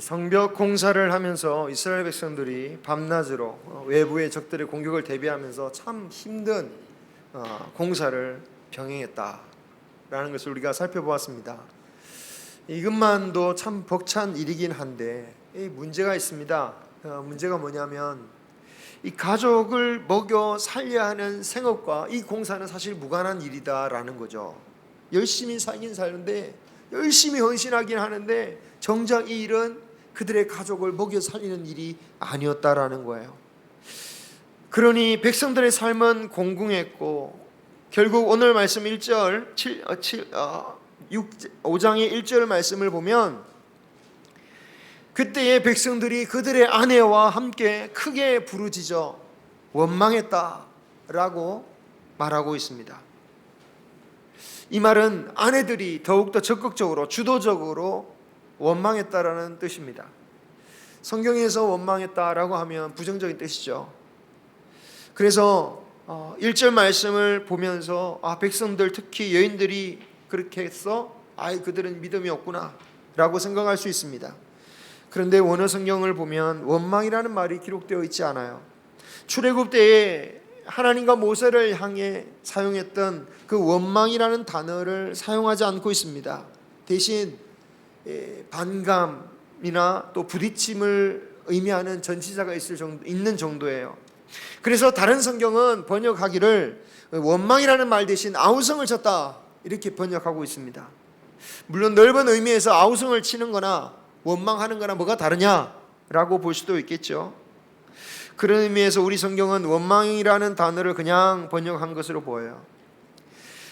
성벽 공사를 하면서 이스라엘 백성들이 밤낮으로 외부의 적들의 공격을 대비하면서 참 힘든 공사를 병행했다라는 것을 우리가 살펴보았습니다. 이것만도 참 벅찬 일이긴 한데 이 문제가 있습니다. 문제가 뭐냐면 이 가족을 먹여 살려야 하는 생업과 이 공사는 사실 무관한 일이다라는 거죠. 열심히 살긴 사는데 열심히 헌신하긴 하는데 정작 이 일은 그들의 가족을 먹여 살리는 일이 아니었다라는 거예요. 그러니 백성들의 삶은 공공했고 결국 오늘 말씀 5장의 1절 말씀을 보면 그때의 백성들이 그들의 아내와 함께 크게 부르짖어 원망했다라고 말하고 있습니다. 이 말은 아내들이 더욱더 적극적으로 주도적으로 원망했다라는 뜻입니다. 성경에서 원망했다라고 하면 부정적인 뜻이죠. 그래서 1절 말씀을 보면서 백성들 특히 여인들이 그렇게 했어? 그들은 믿음이 없구나 라고 생각할 수 있습니다. 그런데 원어 성경을 보면 원망이라는 말이 기록되어 있지 않아요. 출애굽 때에 하나님과 모세를 향해 사용했던 그 원망이라는 단어를 사용하지 않고 있습니다. 대신 반감이나 또 부딪힘을 의미하는 전치사가 있는 정도예요. 그래서 다른 성경은 번역하기를 원망이라는 말 대신 아우성을 쳤다 이렇게 번역하고 있습니다. 물론 넓은 의미에서 아우성을 치는 거나 원망하는 거나 뭐가 다르냐라고 볼 수도 있겠죠. 그런 의미에서 우리 성경은 원망이라는 단어를 그냥 번역한 것으로 보여요.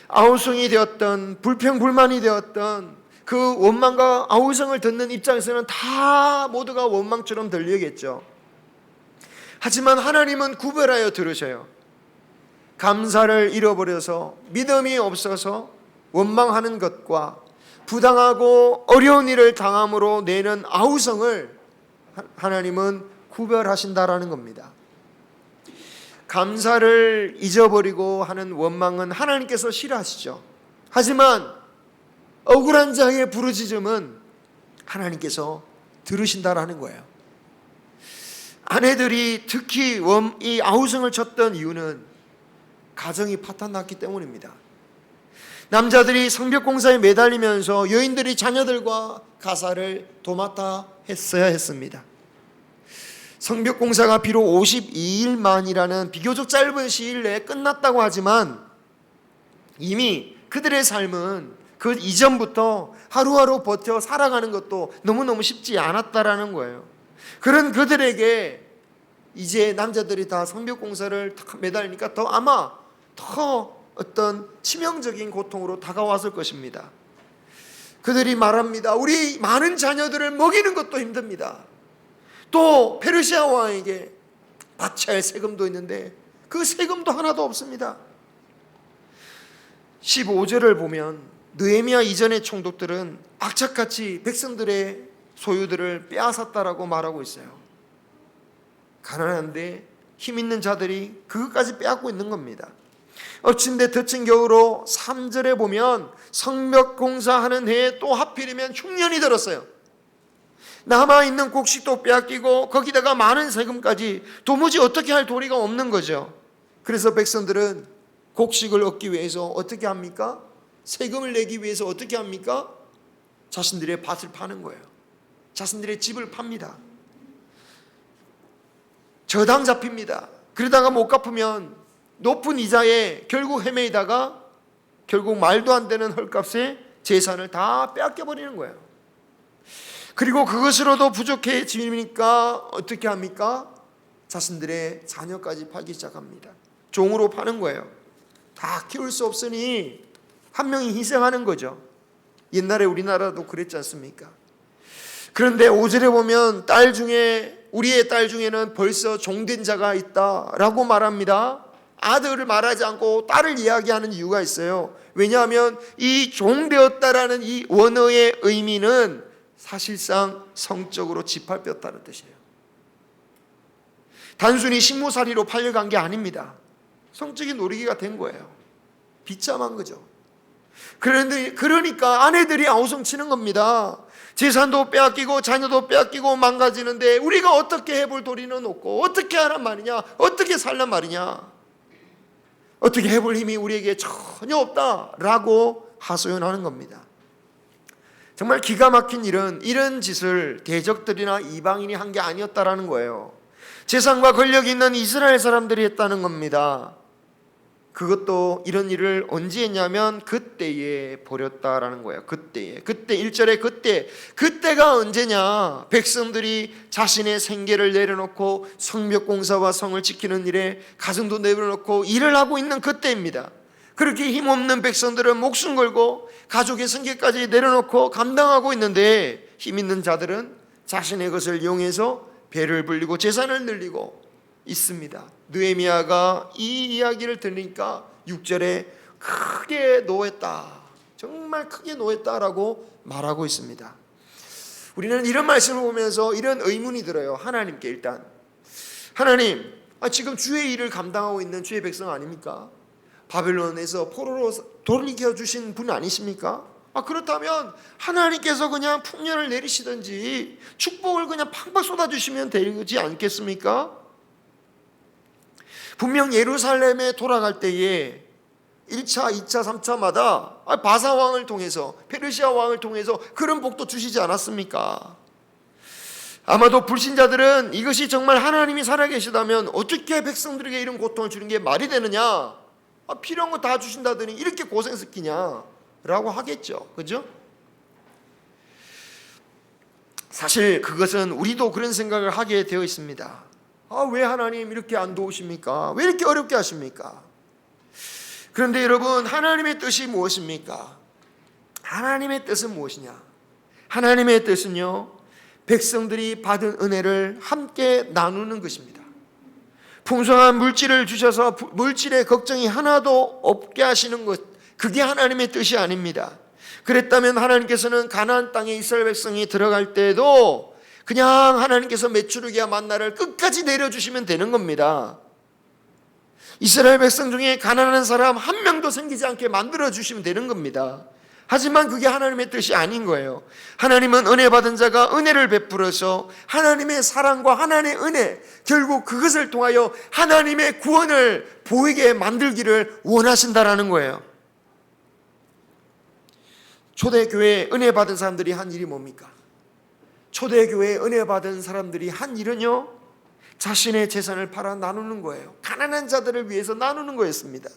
아우성이 되었던 불평불만이 되었던 그 원망과 아우성을 듣는 입장에서는 다 모두가 원망처럼 들리겠죠. 하지만 하나님은 구별하여 들으셔요. 감사를 잃어버려서 믿음이 없어서 원망하는 것과 부당하고 어려운 일을 당함으로 내는 아우성을 하나님은 구별하신다라는 겁니다. 감사를 잊어버리고 하는 원망은 하나님께서 싫어하시죠. 하지만 억울한 자의 부르짖음은 하나님께서 들으신다라는 거예요. 아내들이 특히 이 아우성을 쳤던 이유는 가정이 파탄났기 때문입니다. 남자들이 성벽 공사에 매달리면서 여인들이 자녀들과 가사를 도맡아 했어야 했습니다. 성벽 공사가 비록 52일만이라는 비교적 짧은 시일 내에 끝났다고 하지만 이미 그들의 삶은 그 이전부터 하루하루 버텨 살아가는 것도 너무너무 쉽지 않았다라는 거예요. 그런 그들에게 이제 남자들이 다 성벽 공사를 매달리니까 아마 더 어떤 치명적인 고통으로 다가왔을 것입니다. 그들이 말합니다. 우리 많은 자녀들을 먹이는 것도 힘듭니다. 또 페르시아 왕에게 바쳐야 할 세금도 있는데 그 세금도 하나도 없습니다. 15절을 보면 느헤미야 이전의 총독들은 악착같이 백성들의 소유들을 빼앗았다라고 말하고 있어요. 가난한데 힘 있는 자들이 그것까지 빼앗고 있는 겁니다. 엎친 데 덮친 격으로 3절에 보면 성벽 공사하는 해에 또 하필이면 흉년이 들었어요. 남아있는 곡식도 빼앗기고 거기다가 많은 세금까지 도무지 어떻게 할 도리가 없는 거죠. 그래서 백성들은 곡식을 얻기 위해서 어떻게 합니까? 세금을 내기 위해서 어떻게 합니까? 자신들의 밭을 파는 거예요. 자신들의 집을 팝니다. 저당 잡힙니다. 그러다가 못 갚으면 높은 이자에 결국 헤매이다가 결국 말도 안 되는 헐값에 재산을 다 빼앗겨 버리는 거예요. 그리고 그것으로도 부족해지니까 어떻게 합니까? 자신들의 자녀까지 팔기 시작합니다. 종으로 파는 거예요. 다 키울 수 없으니 한 명이 희생하는 거죠. 옛날에 우리나라도 그랬지 않습니까? 그런데 5절에 보면 우리의 딸 중에는 벌써 종된 자가 있다라고 말합니다. 아들을 말하지 않고 딸을 이야기하는 이유가 있어요. 왜냐하면 이 종되었다라는 이 원어의 의미는 사실상 성적으로 짓밟혔다는 뜻이에요. 단순히 식모살이로 팔려간 게 아닙니다. 성적인 놀이기가 된 거예요. 비참한 거죠. 그러니까 아내들이 아우성 치는 겁니다. 재산도 빼앗기고 자녀도 빼앗기고 망가지는데 우리가 어떻게 해볼 도리는 없고 어떻게 하란 말이냐, 어떻게 살란 말이냐, 어떻게 해볼 힘이 우리에게 전혀 없다라고 하소연하는 겁니다. 정말 기가 막힌 이런 짓을 대적들이나 이방인이 한 게 아니었다라는 거예요. 재산과 권력이 있는 이스라엘 사람들이 했다는 겁니다. 그것도 이런 일을 언제 했냐면 그때에 벌였다라는 거예요. 그때 1절에 그때가 언제냐? 백성들이 자신의 생계를 내려놓고 성벽 공사와 성을 지키는 일에 가정도 내려놓고 일을 하고 있는 그때입니다. 그렇게 힘없는 백성들은 목숨 걸고 가족의 생계까지 내려놓고 감당하고 있는데, 힘 있는 자들은 자신의 것을 이용해서 배를 불리고 재산을 늘리고 있습니다. 느헤미야가 이 이야기를 들으니까 6절에 크게 노했다, 정말 크게 노했다라고 말하고 있습니다. 우리는 이런 말씀을 보면서 이런 의문이 들어요. 하나님께 일단, 하나님, 지금 주의 일을 감당하고 있는 주의 백성 아닙니까? 바벨론에서 포로로 돌이켜 주신 분 아니십니까? 그렇다면 하나님께서 그냥 풍년을 내리시든지 축복을 그냥 팍팍 쏟아주시면 되지 않겠습니까? 분명 예루살렘에 돌아갈 때에 1차, 2차, 3차마다 바사 왕을 통해서, 페르시아 왕을 통해서 그런 복도 주시지 않았습니까? 아마도 불신자들은 이것이 정말 하나님이 살아계시다면 어떻게 백성들에게 이런 고통을 주는 게 말이 되느냐, 필요한 거 다 주신다더니 이렇게 고생시키냐 라고 하겠죠. 그죠? 사실 그것은 우리도 그런 생각을 하게 되어 있습니다. 왜 하나님 이렇게 안 도우십니까? 왜 이렇게 어렵게 하십니까? 그런데 여러분, 하나님의 뜻이 무엇입니까? 하나님의 뜻은 무엇이냐? 하나님의 뜻은요, 백성들이 받은 은혜를 함께 나누는 것입니다. 풍성한 물질을 주셔서 물질의 걱정이 하나도 없게 하시는 것, 그게 하나님의 뜻이 아닙니다. 그랬다면 하나님께서는 가나안 땅에 이스라엘 백성이 들어갈 때도 그냥 하나님께서 메추르기와 만나를 끝까지 내려주시면 되는 겁니다. 이스라엘 백성 중에 가난한 사람 한 명도 생기지 않게 만들어주시면 되는 겁니다. 하지만 그게 하나님의 뜻이 아닌 거예요. 하나님은 은혜 받은 자가 은혜를 베풀어서 하나님의 사랑과 하나님의 은혜, 결국 그것을 통하여 하나님의 구원을 보이게 만들기를 원하신다라는 거예요. 초대교회에 은혜 받은 사람들이 한 일이 뭡니까? 초대교회에 은혜 받은 사람들이 한 일은요, 자신의 재산을 팔아 나누는 거예요. 가난한 자들을 위해서 나누는 거였습니다.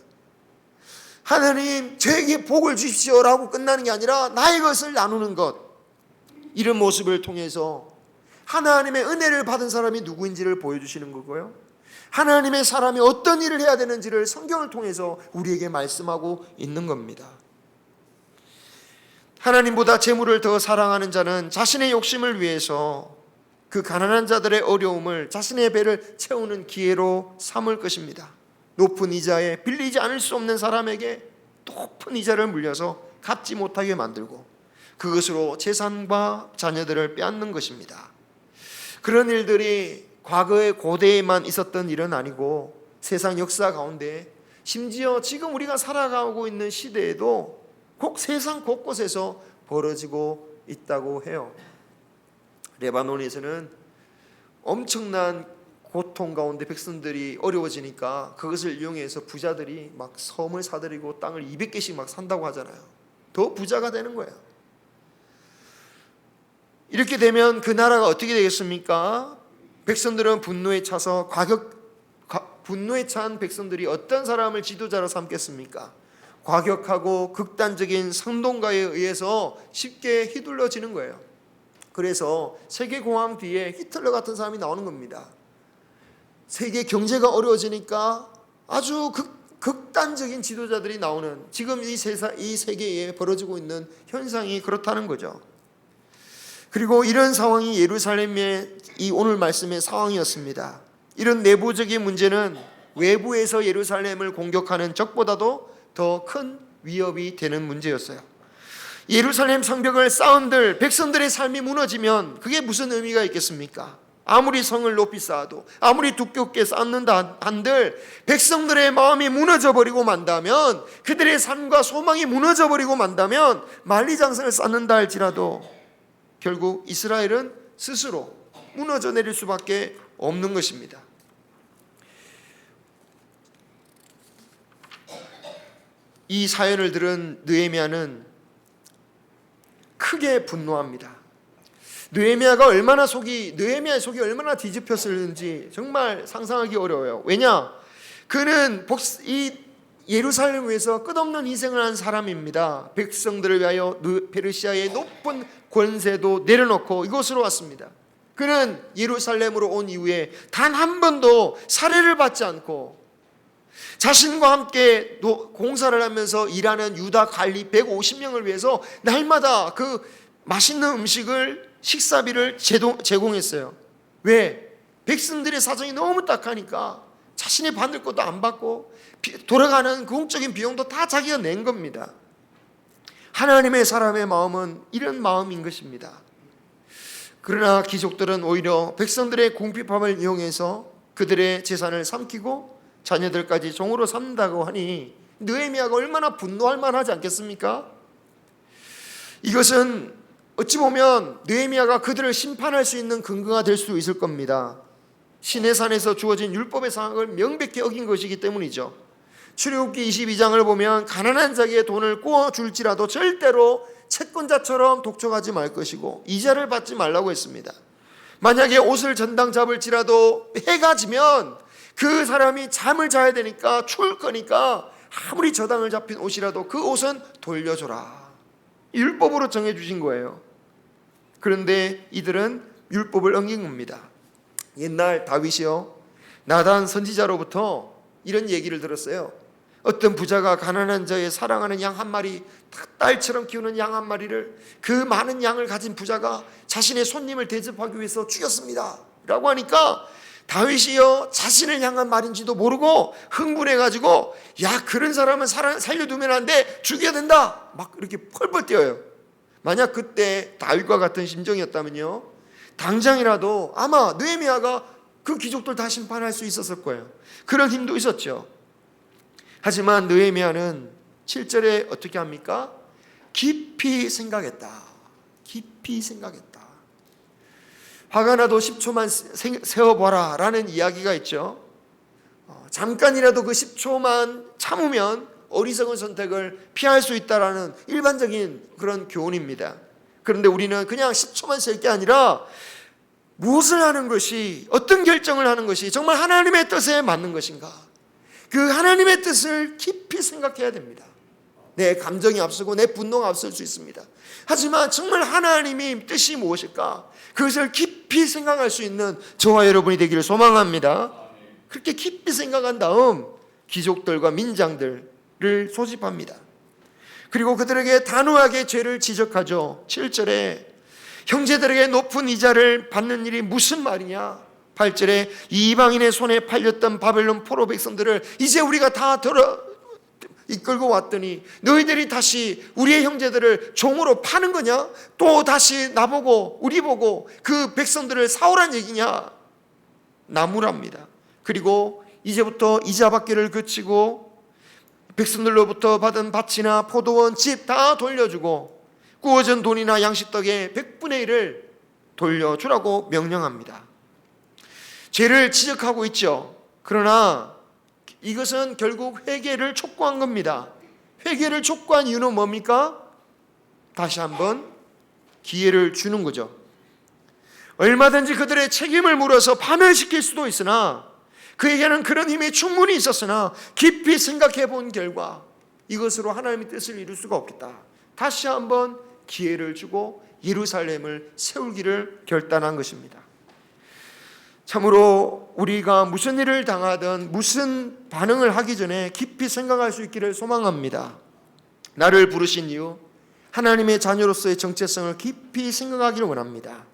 하나님, 저에게 복을 주십시오라고 끝나는 게 아니라 나의 것을 나누는 것, 이런 모습을 통해서 하나님의 은혜를 받은 사람이 누구인지를 보여주시는 거고요, 하나님의 사람이 어떤 일을 해야 되는지를 성경을 통해서 우리에게 말씀하고 있는 겁니다. 하나님보다 재물을 더 사랑하는 자는 자신의 욕심을 위해서 그 가난한 자들의 어려움을 자신의 배를 채우는 기회로 삼을 것입니다. 높은 이자에 빌리지 않을 수 없는 사람에게 높은 이자를 물려서 갚지 못하게 만들고 그것으로 재산과 자녀들을 빼앗는 것입니다. 그런 일들이 과거의 고대에만 있었던 일은 아니고 세상 역사 가운데, 심지어 지금 우리가 살아가고 있는 시대에도 세상 곳곳에서 벌어지고 있다고 해요. 레바논에서는 엄청난 고통 가운데 백성들이 어려워지니까 그것을 이용해서 부자들이 막 섬을 사들이고 땅을 200개씩 막 산다고 하잖아요. 더 부자가 되는 거예요. 이렇게 되면 그 나라가 어떻게 되겠습니까? 백성들은 분노에 차서 분노에 찬 백성들이 어떤 사람을 지도자로 삼겠습니까? 과격하고 극단적인 선동가에 의해서 쉽게 휘둘러지는 거예요. 그래서 세계공황 뒤에 히틀러 같은 사람이 나오는 겁니다. 세계 경제가 어려워지니까 아주 극단적인 지도자들이 나오는, 지금 이 세계에 벌어지고 있는 현상이 그렇다는 거죠. 그리고 이런 상황이 예루살렘의 이 오늘 말씀의 상황이었습니다. 이런 내부적인 문제는 외부에서 예루살렘을 공격하는 적보다도 더 큰 위협이 되는 문제였어요. 예루살렘 성벽을 쌓은들 백성들의 삶이 무너지면 그게 무슨 의미가 있겠습니까? 아무리 성을 높이 쌓아도, 아무리 두껍게 쌓는다 한들 백성들의 마음이 무너져버리고 만다면, 그들의 삶과 소망이 무너져버리고 만다면 만리장성을 쌓는다 할지라도 결국 이스라엘은 스스로 무너져 내릴 수밖에 없는 것입니다. 이 사연을 들은 느헤미야는 크게 분노합니다. 느헤미야의 속이 얼마나 뒤집혔을는지 정말 상상하기 어려워요. 왜냐? 그는 이 예루살렘을 위해서 끝없는 희생을 한 사람입니다. 백성들을 위하여 페르시아의 높은 권세도 내려놓고 이곳으로 왔습니다. 그는 예루살렘으로 온 이후에 단 한 번도 살해를 받지 않고 자신과 함께 공사를 하면서 일하는 유다 관리 150명을 위해서 날마다 그 맛있는 식사비를 제공했어요. 왜? 백성들의 사정이 너무 딱하니까 자신이 받을 것도 안 받고 돌아가는 공적인 비용도 다 자기가 낸 겁니다. 하나님의 사람의 마음은 이런 마음인 것입니다. 그러나 귀족들은 오히려 백성들의 궁핍함을 이용해서 그들의 재산을 삼키고 자녀들까지 종으로 삼는다고 하니 느헤미야가 얼마나 분노할 만하지 않겠습니까? 이것은 어찌 보면 느헤미야가 그들을 심판할 수 있는 근거가 될 수 있을 겁니다. 시내산에서 주어진 율법의 상황을 명백히 어긴 것이기 때문이죠. 출애굽기 22장을 보면 가난한 자에게 돈을 구워줄지라도 절대로 채권자처럼 독촉하지 말 것이고 이자를 받지 말라고 했습니다. 만약에 옷을 전당 잡을지라도 해가 지면 그 사람이 잠을 자야 되니까 추울 거니까 아무리 저당을 잡힌 옷이라도 그 옷은 돌려줘라. 율법으로 정해주신 거예요. 그런데 이들은 율법을 어긴 겁니다. 옛날 다윗이요, 나단 선지자로부터 이런 얘기를 들었어요. 어떤 부자가 가난한 자의 사랑하는 양 한 마리, 딸처럼 키우는 양 한 마리를, 그 많은 양을 가진 부자가 자신의 손님을 대접하기 위해서 죽였습니다 라고 하니까 다윗이요, 자신을 향한 말인지도 모르고 흥분해가지고 야, 그런 사람은 살려두면 안 돼, 죽여야 된다, 막 이렇게 펄펄 뛰어요. 만약 그때 다윗과 같은 심정이었다면요, 당장이라도 아마 느헤미야가 그 귀족들 다 심판할 수 있었을 거예요. 그런 힘도 있었죠. 하지만 느헤미야는 7절에 어떻게 합니까? 깊이 생각했다. 깊이 생각했다. 화가 나도 10초만 세워봐라 라는 이야기가 있죠. 잠깐이라도 그 10초만 참으면 어리석은 선택을 피할 수 있다라는 일반적인 그런 교훈입니다. 그런데 우리는 그냥 10초만 셀 게 아니라 무엇을 하는 것이, 어떤 결정을 하는 것이 정말 하나님의 뜻에 맞는 것인가, 그 하나님의 뜻을 깊이 생각해야 됩니다. 내 감정이 앞서고 내 분노가 앞설 수 있습니다. 하지만 정말 하나님의 뜻이 무엇일까, 그것을 깊이 생각할 수 있는 저와 여러분이 되기를 소망합니다. 그렇게 깊이 생각한 다음 귀족들과 민장들을 소집합니다. 그리고 그들에게 단호하게 죄를 지적하죠. 7절에 형제들에게 높은 이자를 받는 일이 무슨 말이냐, 8절에 이방인의 손에 팔렸던 바벨론 포로 백성들을 이제 우리가 다 이끌고 왔더니 너희들이 다시 우리의 형제들을 종으로 파는 거냐, 또 다시 나보고 우리 보고 그 백성들을 사오란 얘기냐, 나무랍니다. 그리고 이제부터 이자 받기를 그치고 백성들로부터 받은 밭이나 포도원, 집 다 돌려주고 구워진 돈이나 양식떡의 100분의 1을 돌려주라고 명령합니다. 죄를 지적하고 있죠. 그러나 이것은 결국 회개를 촉구한 겁니다. 회개를 촉구한 이유는 뭡니까? 다시 한번 기회를 주는 거죠. 얼마든지 그들의 책임을 물어서 파멸시킬 수도 있으나 그에게는 그런 힘이 충분히 있었으나 깊이 생각해 본 결과 이것으로 하나님의 뜻을 이룰 수가 없겠다. 다시 한번 기회를 주고 예루살렘을 세우기를 결단한 것입니다. 참으로 우리가 무슨 일을 당하든 무슨 반응을 하기 전에 깊이 생각할 수 있기를 소망합니다. 나를 부르신 이유, 하나님의 자녀로서의 정체성을 깊이 생각하기를 원합니다.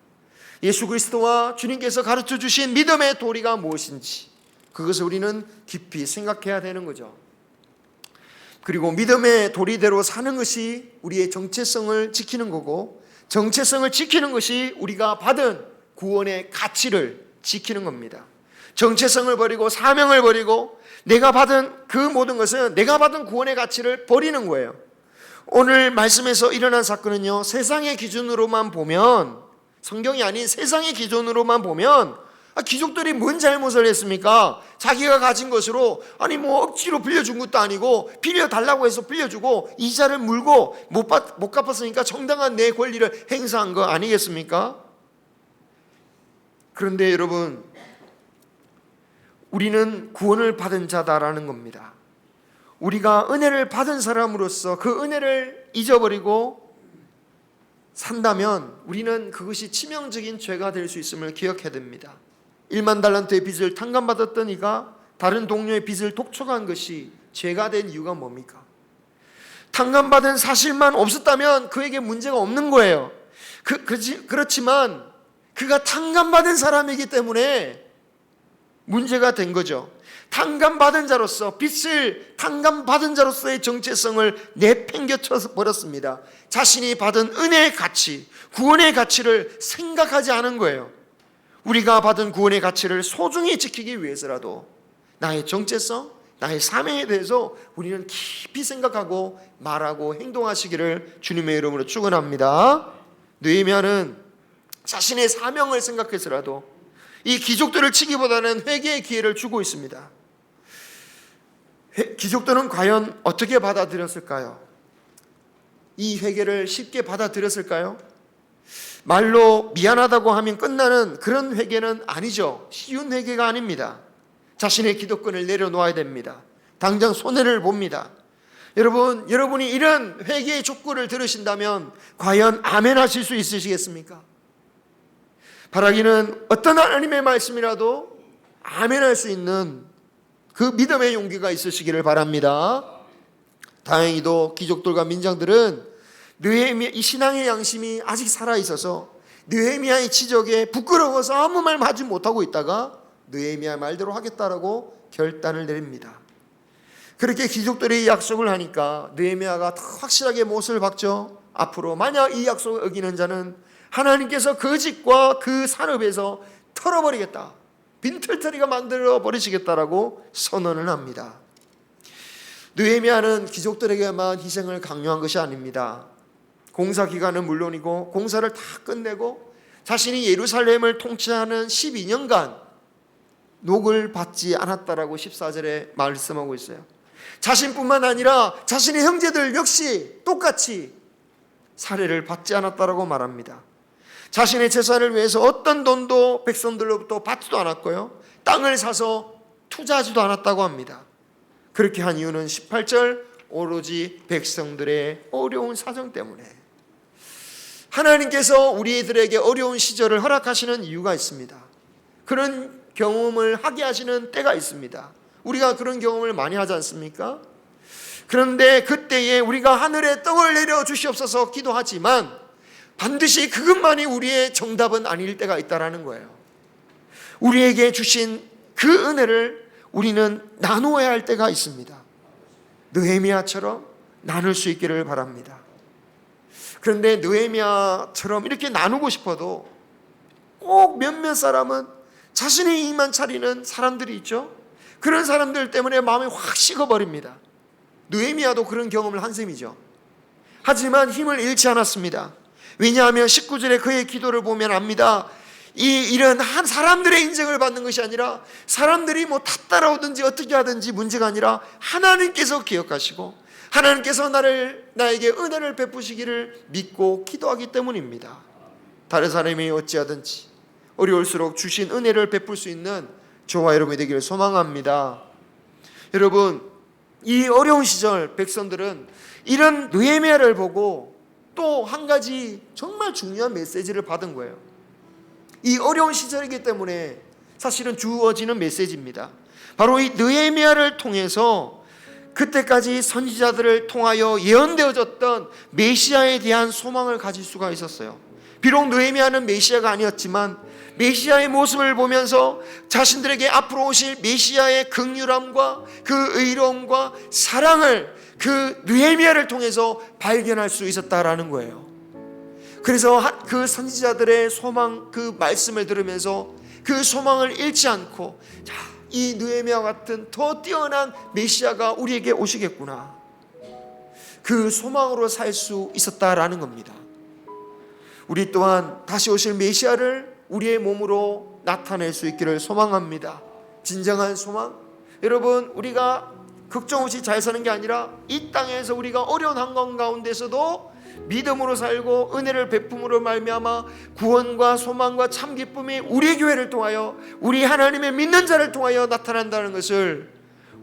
예수 그리스도와 주님께서 가르쳐 주신 믿음의 도리가 무엇인지 그것을 우리는 깊이 생각해야 되는 거죠. 그리고 믿음의 도리대로 사는 것이 우리의 정체성을 지키는 거고, 정체성을 지키는 것이 우리가 받은 구원의 가치를 지키는 겁니다. 정체성을 버리고 사명을 버리고 내가 받은 그 모든 것은 내가 받은 구원의 가치를 버리는 거예요. 오늘 말씀에서 일어난 사건은요, 세상의 기준으로만 보면, 성경이 아닌 세상의 기준으로만 보면 귀족들이 뭔 잘못을 했습니까? 자기가 가진 것으로 억지로 빌려준 것도 아니고 빌려달라고 해서 빌려주고 이자를 물고 못 갚았으니까 정당한 내 권리를 행사한 거 아니겠습니까? 그런데 여러분, 우리는 구원을 받은 자다라는 겁니다. 우리가 은혜를 받은 사람으로서 그 은혜를 잊어버리고 산다면 우리는 그것이 치명적인 죄가 될 수 있음을 기억해야 됩니다. 1만 달란트의 빚을 탕감받았던 이가 다른 동료의 빚을 독촉한 것이 죄가 된 이유가 뭡니까? 탕감받은 사실만 없었다면 그에게 문제가 없는 거예요. 그렇지만 그가 탕감받은 사람이기 때문에 문제가 된 거죠. 탕감받은 자로서, 빚을 탕감받은 자로서의 정체성을 내팽개쳐 버렸습니다. 자신이 받은 은혜의 가치, 구원의 가치를 생각하지 않은 거예요. 우리가 받은 구원의 가치를 소중히 지키기 위해서라도 나의 정체성, 나의 사명에 대해서 우리는 깊이 생각하고 말하고 행동하시기를 주님의 이름으로 축원합니다. 느헤미야는 자신의 사명을 생각해서라도 이 귀족들을 치기보다는 회개의 기회를 주고 있습니다. 귀족들은 과연 어떻게 받아들였을까요? 이 회개를 쉽게 받아들였을까요? 말로 미안하다고 하면 끝나는 그런 회개는 아니죠. 쉬운 회개가 아닙니다. 자신의 기득권을 내려놓아야 됩니다. 당장 손해를 봅니다. 여러분이 이런 회개의 촉구를 들으신다면 과연 아멘 하실 수 있으시겠습니까? 바라기는 어떤 하나님의 말씀이라도 아멘 할 수 있는 그 믿음의 용기가 있으시기를 바랍니다. 다행히도 귀족들과 민장들은 느헤미야, 이 신앙의 양심이 아직 살아있어서 느헤미야의 지적에 부끄러워서 아무 말 하지 못하고 있다가 느헤미야 말대로 하겠다라고 결단을 내립니다. 그렇게 귀족들이 약속을 하니까 느헤미야가 더 확실하게 못을 박죠. 앞으로 만약 이 약속을 어기는 자는 하나님께서 그 집과 그 산업에서 털어버리겠다, 빈털터리가 만들어 버리시겠다라고 선언을 합니다. 느헤미야는 귀족들에게만 희생을 강요한 것이 아닙니다. 공사 기간은 물론이고 공사를 다 끝내고 자신이 예루살렘을 통치하는 12년간 녹을 받지 않았다라고 14절에 말씀하고 있어요. 자신뿐만 아니라 자신의 형제들 역시 똑같이 살해를 받지 않았다라고 말합니다. 자신의 재산을 위해서 어떤 돈도 백성들로부터 받지도 않았고요, 땅을 사서 투자하지도 않았다고 합니다. 그렇게 한 이유는 18절, 오로지 백성들의 어려운 사정 때문에. 하나님께서 우리들에게 어려운 시절을 허락하시는 이유가 있습니다. 그런 경험을 하게 하시는 때가 있습니다. 우리가 그런 경험을 많이 하지 않습니까? 그런데 그때에 우리가 하늘에 떡을 내려 주시옵소서 기도하지만 반드시 그것만이 우리의 정답은 아닐 때가 있다는 거예요. 우리에게 주신 그 은혜를 우리는 나누어야 할 때가 있습니다. 느헤미야처럼 나눌 수 있기를 바랍니다. 그런데 느헤미야처럼 이렇게 나누고 싶어도 꼭 몇몇 사람은 자신의 이익만 차리는 사람들이 있죠. 그런 사람들 때문에 마음이 확 식어버립니다. 느헤미야도 그런 경험을 한 셈이죠. 하지만 힘을 잃지 않았습니다. 왜냐하면 19절에 그의 기도를 보면 압니다. 이 일은 한 사람들의 인정을 받는 것이 아니라 사람들이 다 따라오든지 어떻게 하든지 문제가 아니라 하나님께서 기억하시고 하나님께서 나에게 은혜를 베푸시기를 믿고 기도하기 때문입니다. 다른 사람이 어찌하든지 어려울수록 주신 은혜를 베풀 수 있는 저와 여러분이 되기를 소망합니다. 여러분, 이 어려운 시절 백성들은 이런 느헤미야를 보고 또 한 가지 정말 중요한 메시지를 받은 거예요. 이 어려운 시절이기 때문에 사실은 주어지는 메시지입니다. 바로 이 느헤미야를 통해서 그때까지 선지자들을 통하여 예언되어졌던 메시아에 대한 소망을 가질 수가 있었어요. 비록 느헤미야는 메시아가 아니었지만 메시아의 모습을 보면서 자신들에게 앞으로 오실 메시아의 긍휼함과 그 의로움과 사랑을 그 느헤미야를 통해서 발견할 수 있었다라는 거예요. 그래서 그 선지자들의 소망, 그 말씀을 들으면서 그 소망을 잃지 않고, 이 느헤미야 같은 더 뛰어난 메시아가 우리에게 오시겠구나. 그 소망으로 살 수 있었다라는 겁니다. 우리 또한 다시 오실 메시아를 우리의 몸으로 나타낼 수 있기를 소망합니다. 진정한 소망. 여러분, 우리가 걱정 없이 잘 사는 게 아니라 이 땅에서 우리가 어려운 환경 가운데서도 믿음으로 살고 은혜를 베품으로 말미암아 구원과 소망과 참 기쁨이 우리의 교회를 통하여, 우리 하나님의 믿는 자를 통하여 나타난다는 것을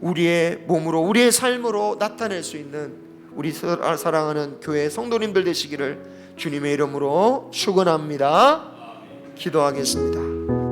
우리의 몸으로, 우리의 삶으로 나타낼 수 있는 우리 사랑하는 교회 성도님들 되시기를 주님의 이름으로 축원합니다. 기도하겠습니다.